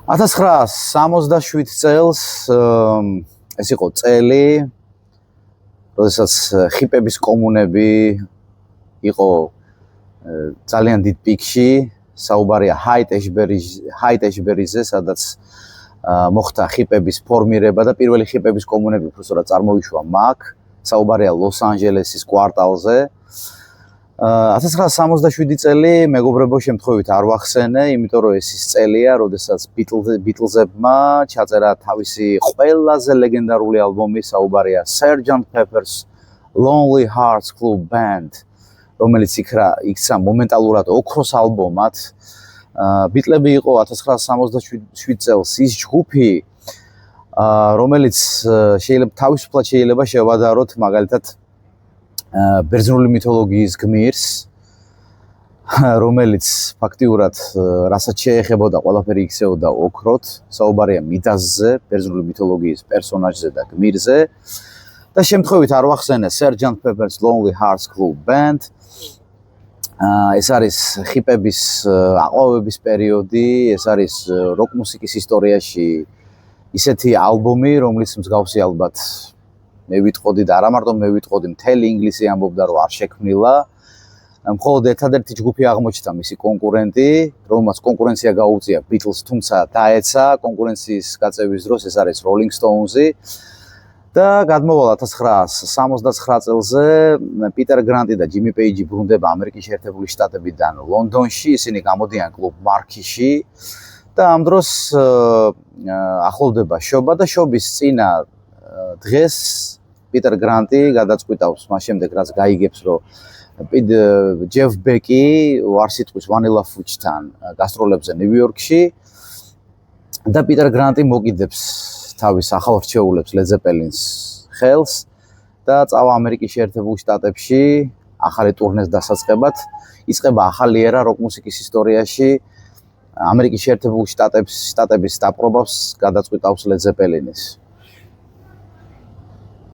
1967 წელს ეს იყო წელი, როდესაც ხიპების კომუნები იყო ძალიან დიდ პიკში, საუბარია ჰაით-ეშბერიზე, სადაც მოხდა ხიპების ფორმირება და პირველი ხიპების კომუნები უბრალოდ წარმოიშვა მაგ, საუბარია ლოს-ანჯელესის კვარტალზე. 1967 წელი მეგობრებო შემთხვევით არ ვახსენე, იმიტომ რომ ეს ის წელია, როდესაც ბიტლზებმა ჩაწერა თავისი ყველაზე ლეგენდარული ალბომი, საუბარია Sgt. Pepper's Lonely Hearts Club Band, რომელიც იქცა მომენტალურად ოქროს ალბომად. ბიტლები იყო 1967 წელს ის ჯგუფი, რომელიც თავისუფლად შეიძლება შევადაროთ მაგალითად ბერძნული მითოლოგიის გმირს, რომელიც ფაქტიურად რასაც შეეხებოდა, ყველაფერი იქცეოდა ოქროთ, საუბარია მიდასზე, ბერძნული მითოლოგიის პერსონაჟზე და გმირზე. და შემთხვევით არ ვახსენე Sgt. Pepper's Lonely Hearts Club Band. ეს არის ხიპების აყვავების პერიოდი, ეს არის როკ მუსიკის ისტორიაში ისეთი ალბომი, რომლის მსგავსი ალბათ მე ვიტყოდი და არა მარტო მე ვიტყოდი, მთელი ინგლისი ამბობდა, რომ არ შექმნილა. მხოლოდ ერთადერთი ჯგუფი აღმოჩნდა მისი კონკურენტი, რომელმაც კონკურენცია გაუწია ბიტლს, თუმცა დაეცა კონკურენციის გაწევის დროს, ეს არის Rolling Stones-ი. და გადმოვალ 1979 წელზე პიტერ გრანტი და ჯიმი პეიჯი ბრუნდება ამერიკის შეერთებული შტატებიდან ლონდონში, ისინი გამოდიან კლუბ მარკიში და ამ დროს ახლოვდება შობა და შობის წინა დღეს პიტერ გრანტი გადაწყვიტავს მას შემდეგ რაც გაიგებს რომ ჯეფ ბეკი ვარსიტყვის ვანილა ფუჩთან გასტროლებზე ნიუ-იორკში და პიტერ გრანტი მოკიდებს თავის ახალ რჩეულებს ლედ ზეპელინს ხელს და წავა ამერიკის შეერთებულ შტატებში ახალი ტურნეს დასაწყებად. იწყება ახალი ერა როკ მუსიკის ისტორიაში. ამერიკის შეერთებულ შტატების დაპყრობას გადაწყვიტავს ლედ ზეპელინის.